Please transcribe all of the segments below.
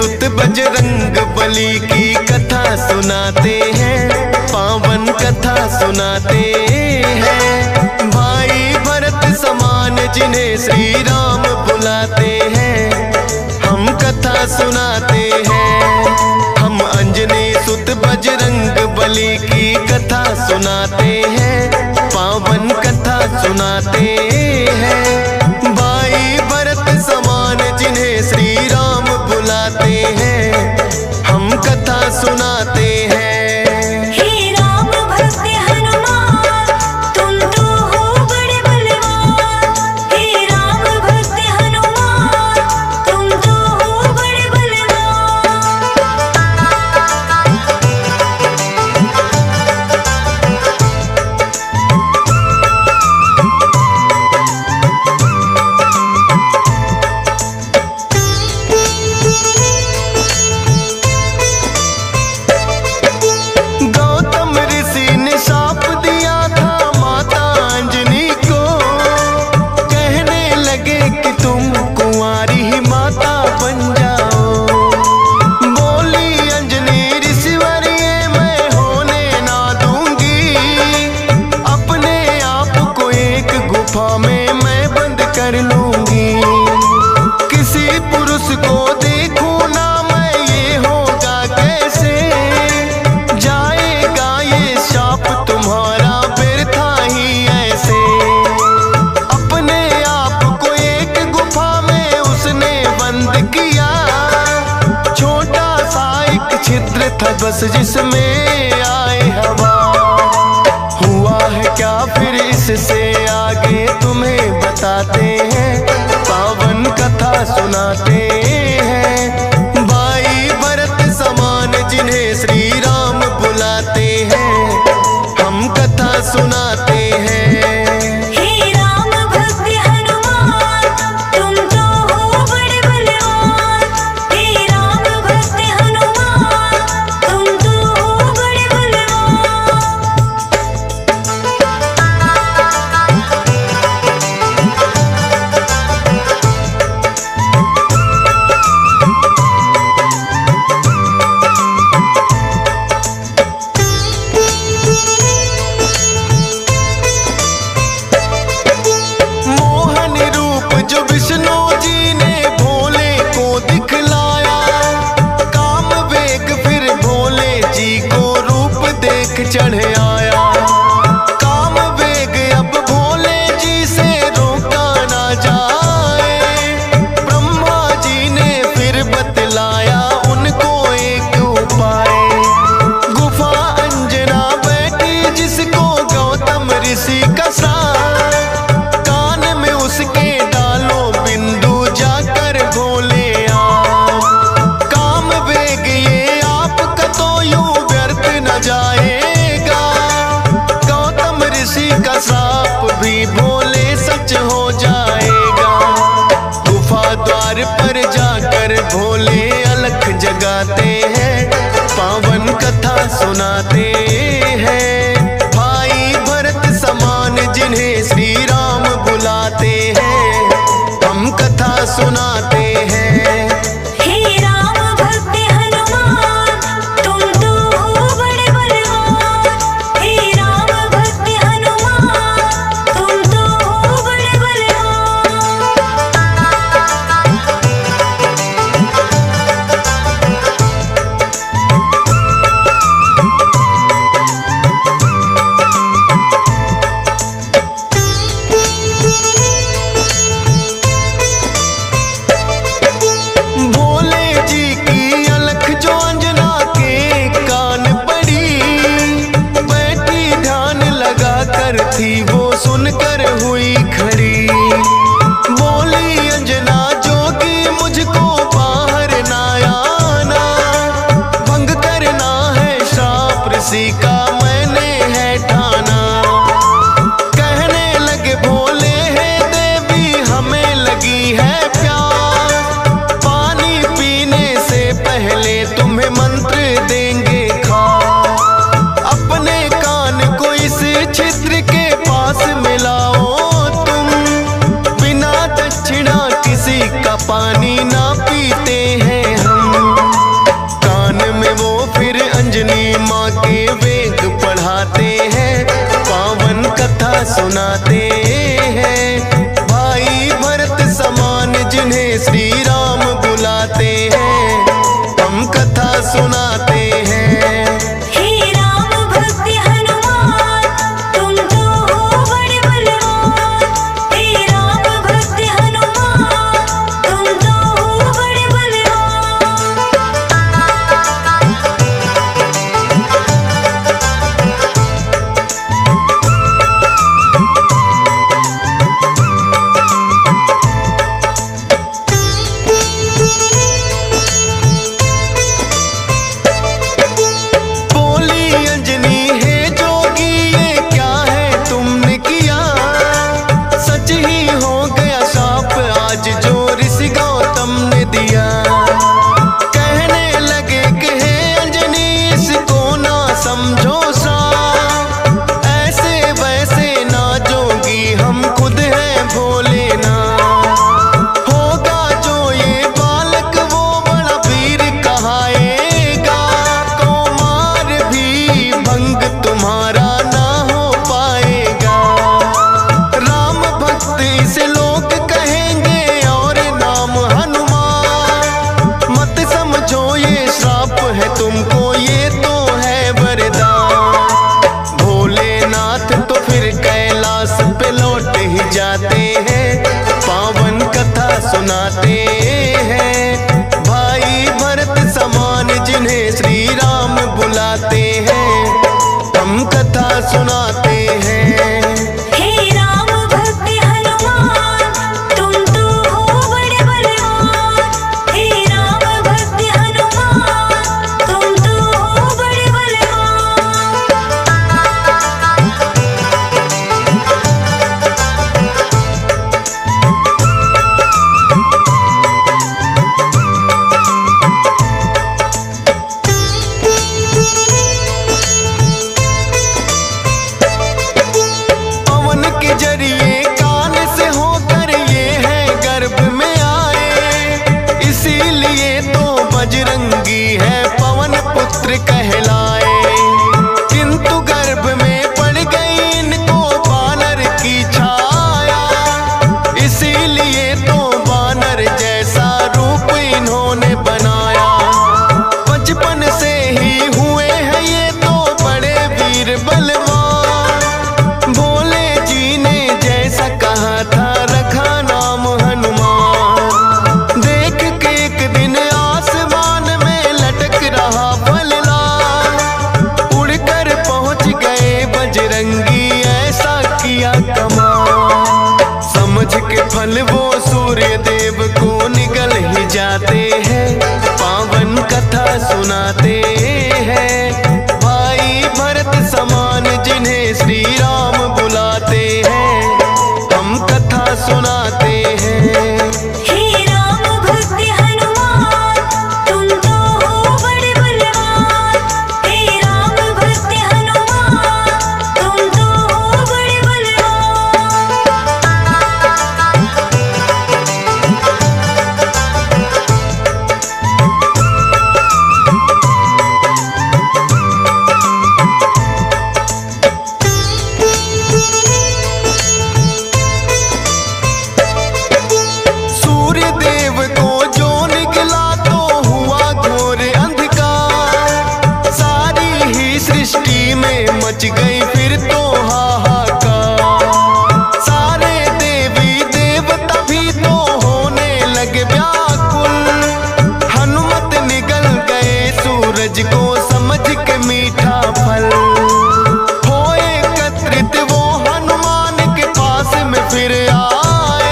सुत बजरंग बली की कथा सुनाते हैं, पावन कथा सुनाते हैं। भाई भरत समान जिन्हें श्री राम बुलाते हैं, हम कथा सुनाते हैं। हम अंजनी सुत बजरंग बली की कथा सुनाते हैं, पावन कथा सुनाते हैं। भाई भरत समान जिन्हें श्री राम बुलाते हैं, हम कथा सुनाते हैं। बस जिसमें आए हवा, हुआ है क्या फिर इससे आगे तुम्हें बताते हैं, पावन कथा सुनाते हैं। भाई भरत समान जिन्हें श्री राम बुलाते हैं, हम कथा सुनाते हैं। चढ़ आया काम वेग, अब भोले जी से रोका ना जाए। ब्रह्मा जी ने फिर बतलाया उनको एक उपाय। गुफा अंजना बैठी जिसको गौतम ऋषि का साथ, कान में उसके डालो बिंदु जाकर भोले आप। काम वेग ये आपका तो यूं व्यर्थ न जाए, साप भी भोले सच हो जाएगा। गुफा द्वार पर जाकर भोले अलख जगाते हैं, पावन कथा सुनाते हैं। भाई भरत समान जिन्हें श्री राम बुलाते हैं, हम कथा सुनाते हैं। सुनाते हैं। भाई भरत समान जिन्हें श्री राम बुलाते हैं, हम कथा सुनाते हैं। हे राम भक्त हनुमान, तुम तो हो बड़े बलवान। हे राम भक्त हनुमान, तुम तो हो बड़े बलवान। बोली अंजनी है जोगी, ये क्या है तुमने किया? सच ही हो गया शाप आज जो ऋषि गौतम ने दिया। कहने लगे कि हे अंजनी इसको ना समझो श्राप, ऐसे वैसे ना जोगी हम खुद हैं भोले ना। होगा जो ये बालक वो बड़ा वीर कहाएगा, कुमार भी भंग तुम्हारा ना हो पाएगा। राम भक्त इसे लोग कहेंगे और नाम हनुमान। मत समझो ये श्राप है तुमको, ये तो है वरदान। भोलेनाथ तो फिर कैलाश पे लौट ही जाते हैं, पावन कथा सुनाते हैं। भाई भरत समान जिन्हें श्री राम बुलाते हैं, हम कथा सुनाते हैं। हे राम भक्त हनुमान, तुम तो हो बड़े बलवान। हे राम भक्त हनुमान, तुम तो हो बड़े बलवान। पवन के जरिए कान से होकर ये है गर्भ में आए, इसीलिए तो बजरंगी है पवन पुत्र कहलाए। किंतु गर्भ में पड़ गई इनको बानर की छाया, इसीलिए तो बानर जैसा रूप इन्होंने बनाया। बचपन से ही हुए हैं ये तो बड़े वीर बलवान। भोले जी ने जैसा कहा था रखा नाम हनुमान। देख के एक दिन आसमान में लटक रहा फलदार, उड़कर पहुंच गए बजरंगी ऐसा किया कमाल। समझ के फल वो सूर्य देव को निकल ही जाते हैं, पावन कथा सुनाते हैं। भाई भरत समान जिन्हें श्री राम बुलाते हैं, हम कथा सुनाते हैं। हे राम भक्त हनुमान, तुम तो हो बड़े बलवान। हे राम भक्त हनुमान, तुम तो हो बड़े बलवान। सूर्य देव को जो निकला तो हुआ घोर अंधकार, सारी ही सृष्टि में मच गई फिर तो हाहाकार। सारे देवी देवता भी तो होने लगे व्याकुल, हनुमत निगल गए सूरज को समझ के मीठा फल। हो एकत्रित वो हनुमान के पास में फिर आए,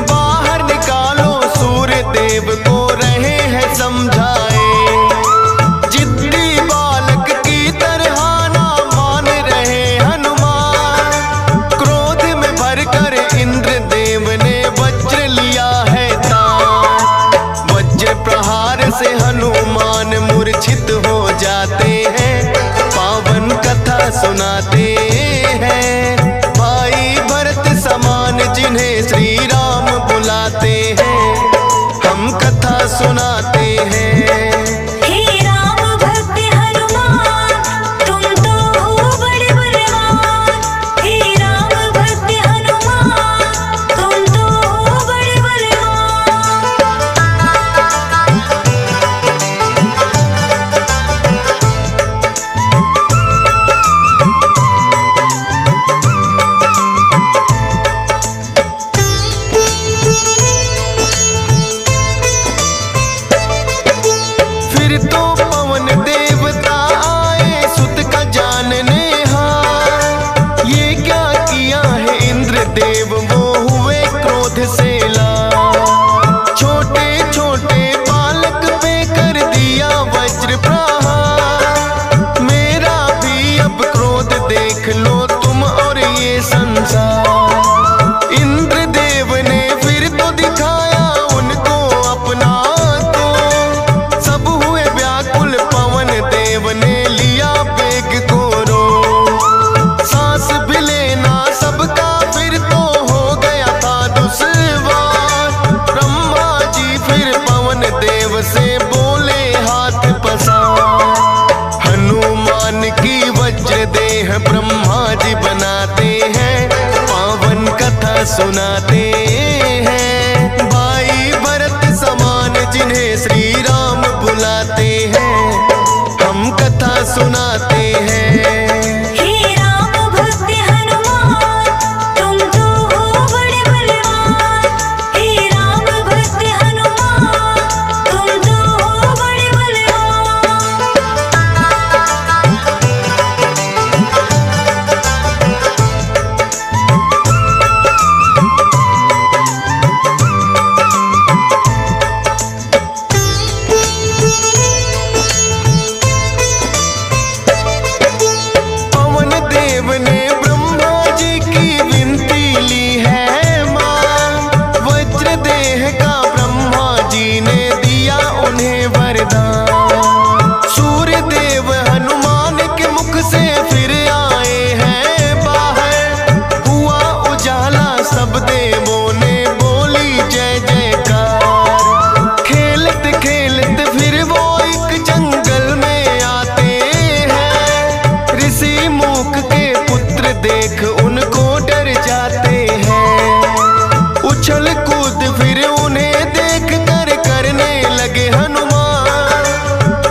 बाहर निकालो सूर्य देव को रहे हैं समझाए। जिद्दी बालक की तरह ना मान रहे हनुमान, क्रोध में भरकर इंद्र देव ने वज्र लिया है तान। वज्र प्रहार से हनुमान मूर्छित हो जाते हैं, पावन कथा सुनाते हैं। भाई भरत समान जिन्हें श्री राम बुलाते हैं, हम कथा सुनाते हैं। हे राम भक्त हनुमान, तुम तो हो बड़े बलवान। हे राम हैं ब्रह्मा जी बनाते हैं, पावन कथा सुनाते हैं। भाई भरत समान जिन्हें श्री राम बुलाते हैं, हम कथा सुनाते हैं। हे राम भक्त हनुमान, तुम तो हो बड़े बलवान। हे राम भक्त हनुमान, तुम तो हो बड़े बलवान। पवन देव ने ब्रह्मा जी की विनती ली है मां, वज्र देह का ब्रह्मा जी ने दिया उन्हें वरदान। सूर्य देव हनुमान के मुख से फिर आए हैं बाहर, हुआ उजाला सब देवों ने बोली जय जयकार। खेलते खेलते फिर वो एक जंगल में आते हैं, ऋषि मूक के पुत्र देख उनको डर जाते हैं। उछल कूद फिर उन्हें देख कर करने लगे हनुमान,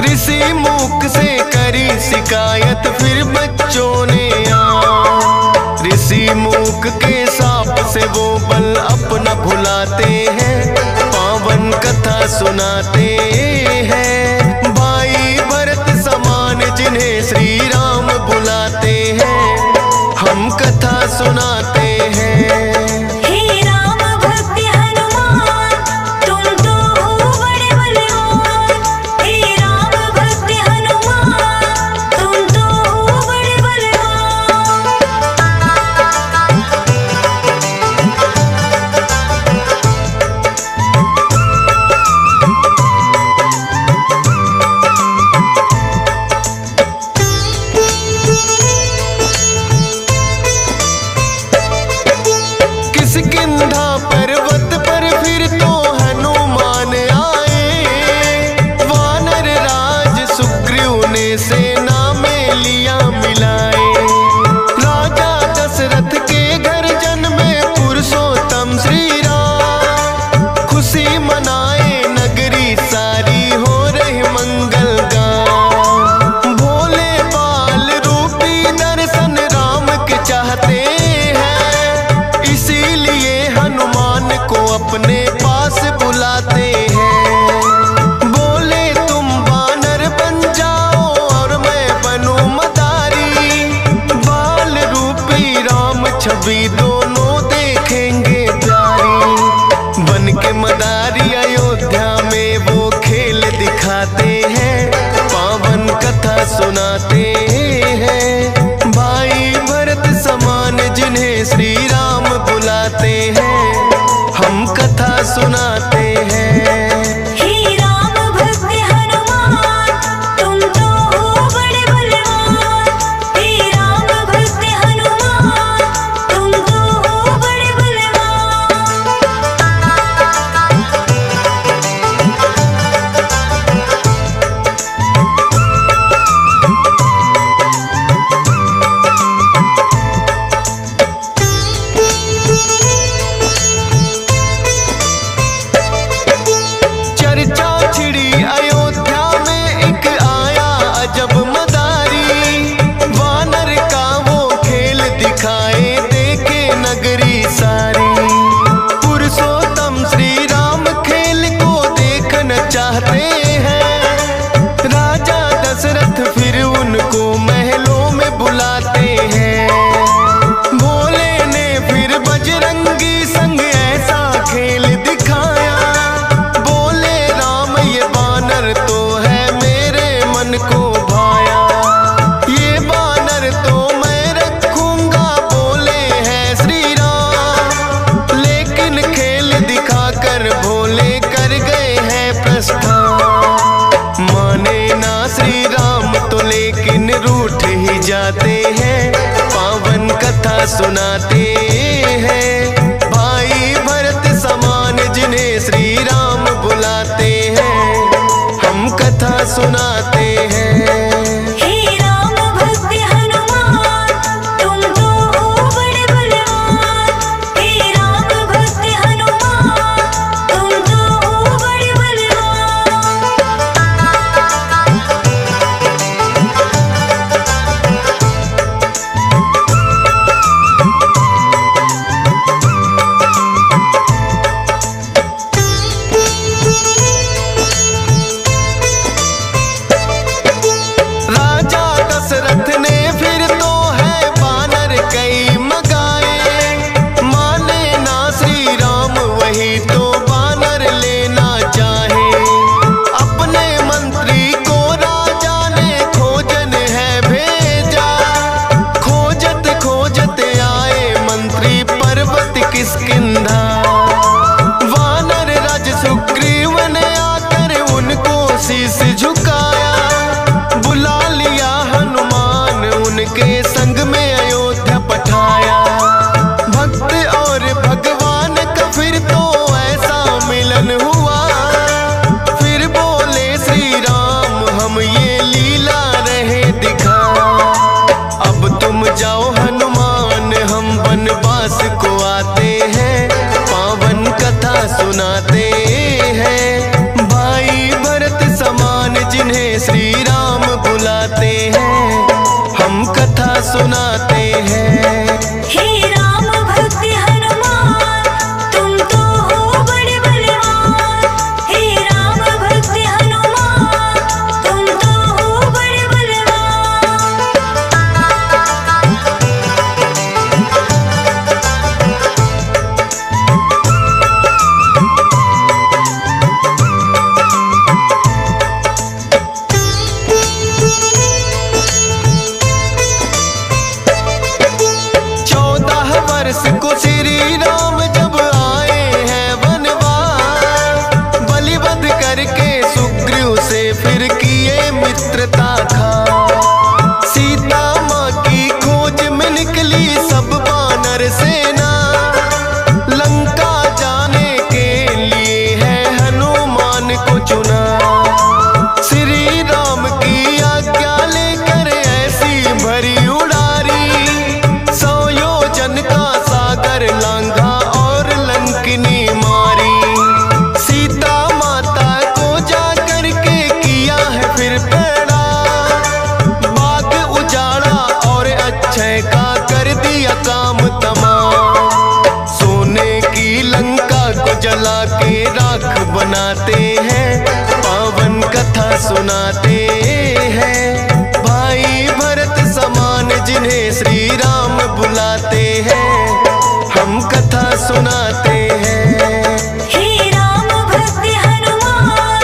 ऋषि मूक से करी शिकायत फिर बच्चों ने ऋषि मूक के साप से वो बल अपना भुलाते हैं, पावन कथा सुनाते हैं। भाई भरत समान जिन्हें श्री राम बुलाते हैं, हम कथा सुनाते हैं। हे राम भक्त हनुमान, तुम तो हो बड़े बलवान। हे राम भक्त हनुमान, तुम तो हो बड़े बलवान। किष्किंधा पर्वत पर फिर तो हनुमान आए, वानर राज सुग्रीव ने सेना में लिया मिलाए। राजा दशरथ के घर जन्मे पुरुषोत्तम श्री राम, खुशी मनाए नगरी सारी हो रही मंगल गान। भोले बाल रूपी दर्शन राम के चाहते हैं, इसीलिए हनुमान को अपने पास बुलाते हैं। बोले तुम वानर बन जाओ और मैं बनूं मदारी, बाल रूपी राम छवि दोनों देखेंगे प्यारी। बन के मदारी अयोध्या में वो खेल दिखाते हैं, पावन कथा सुनाते हैं। भाई भरत समान जिन्हें श्री राम बुलाते हैं, हम कथा सुनाते हैं। हे राम भक्त हनुमान, तुम तो हो बड़े बलवान। हे राम भक्त हनुमान, तुम तो हो बड़े बलवान। चर्चा छिड़ी अयोध्या में एक आया अजब मदारी, वानर का वो खेल दिखाए देखे नगरी सारी। पुरुषोत्तम श्री राम खेल को देखना चाहते हैं, राजा दशरथ फिर उनको महलों में बुलाते हैं। भोले ने फिर बजरंगी संग ऐसा खेल दिखाया, बोले राम ये बानर तो है मेरे मन को भाया। ये बानर तो मैं रखूंगा, बोले हैं श्री राम, लेकिन खेल दिखाकर भोले कर गए हैं प्रस्थान। माने ना श्री राम तो लेकिन रूठ ही जाते हैं, पावन कथा सुनाते हैं। भाई भरत समान जिन्हें श्री राम बुलाते हैं, हम कथा सुनाते हैं। हे राम भक्त हनुमान, संग में अयोध्या पठाया। भक्त और भगवान का फिर तो ऐसा मिलन हुआ। फिर बोले श्री राम हम ये लीला रहे दिखा। अब तुम जाओ हनुमान हम वनवास को आते हैं, पावन कथा सुनाते हैं। भाई भरत समान जिन्हें श्री राम बुलाते हैं, हम कथा सुनाते हैं। हे राम भक्त हनुमान तुम तो हो बड़े बलवान। हे राम भक्त हनुमान तुम तो हो बड़े बलवान। वर्ष को श्री राम जब आए हैं वनवास, बलिवध करके सुग्रीव से फिर किए मित्रता खा। सीता माँ की खोज में निकली सब वानर सेना, लंका जाने के लिए है हनुमान को चुना। श्री राम की आज्ञा लेकर ऐसी भरी उड़ारी, का सागर लांघा और लंकिनी मारी। सीता माता को जाकर के किया है फिर पैड़ा, बाग उजाड़ा और अक्षय का कर दिया काम तमाम। सोने की लंका को जला के राख बनाते हैं, पावन कथा सुनाते हैं। भाई भरत समान जिन्हें श्री राम बुलाते हैं, हम कथा सुनाते हैं। हे राम भक्त हनुमान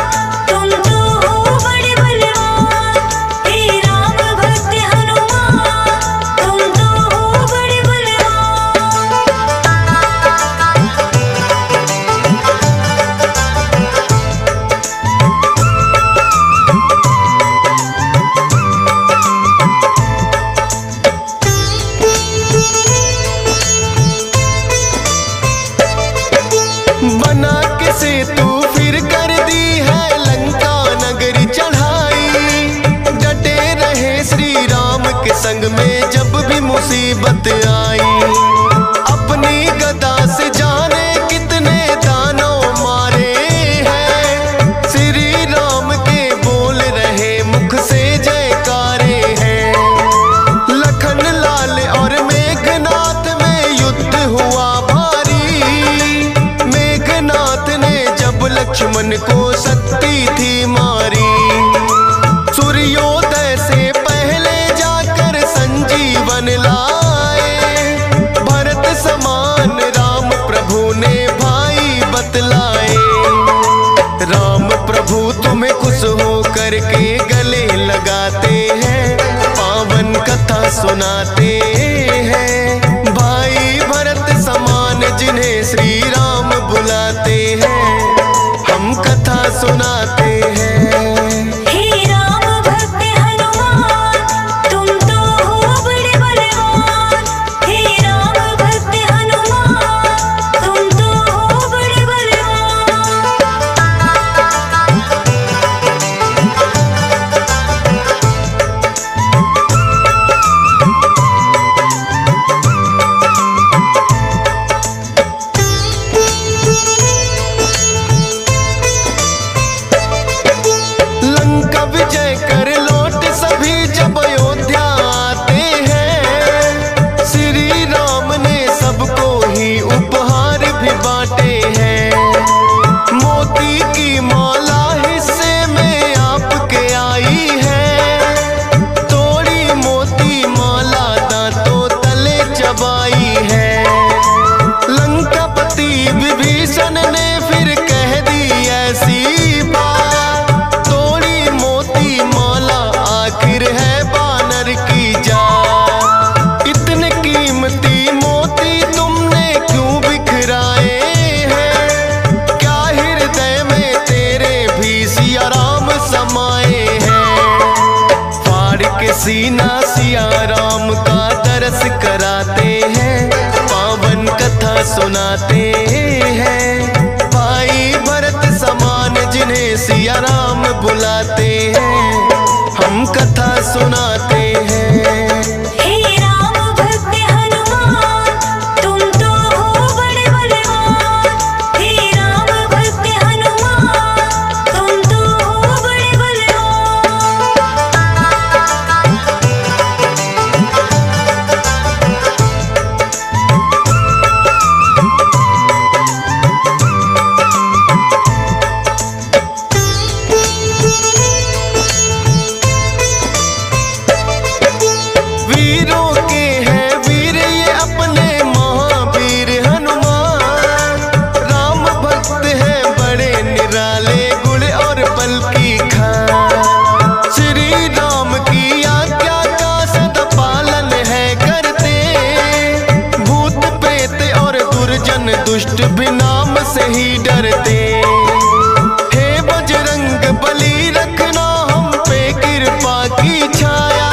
तुम तो हो बड़े बलवान। हे राम भक्त हनुमान तुम तो हो बड़े बलवान। बना के सेतु फिर कर दी है लंका नगरी चढ़ाई। डटे रहे श्री राम के संग में जब भी मुसीबत आई। अपनी गदा से जाने कितने दानव मारे हैं, श्री राम के बोल रहे मुख से जयकारे हैं। लखन लाल और मेघनाथ में युद्ध हुआ भारी। मेघनाथ ने जब लक्ष्मण को शक्ति थी मारी, सूर्योदय से पहले जाकर संजीवन लाए। भरत समान राम प्रभु ने भाई बतलाए। राम प्रभु तुम्हें खुश हो करके गले लगाते हैं, पावन कथा सुनाते हैं। भाई भरत समान जिन्हें श्री राम बुलाते हैं, हम कथा सुनाते हैं। हे राम भक्त हनुमान तुम तो हो बड़े बलवान। हे राम भक्त हनुमान तुम तो हो बड़े बलवान। दरस कराते हैं, पावन कथा सुनाते हैं। भाई भरत समान जिन्हें सिया राम बुलाते हैं, हम कथा सुनाते हैं। हे राम भक्त हनुमान, तुम तो हो बड़े बलवान। हे राम भक्त हनुमान, तुम तो हो बड़े बलवान। वीरों के हैं वीर ये अपने महावीर हनुमान। राम भक्त हैं बड़े निराले, गुण और बल की खान। श्री राम की आज्ञा का सदा पालन है करते, भूत प्रेत और दुर्जन दुष्ट भी नाम से ही डरते। हे बजरंग बली रखना हम पे कृपा की छाया,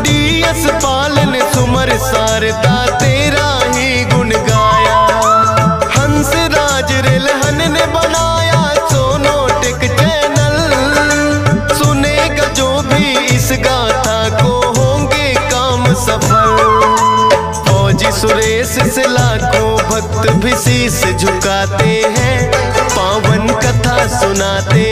डीएस पालन सुमर सारदा तेरा ही गुण गाया। हंस राज रिलहन ने बनाया सोनोटिक चैनल, सुनेगा जो भी इस गाथा को होंगे काम सफल। फौजी सुरेश से लाखों भक्त भी शीस झुकाते हैं, पावन कथा सुनाते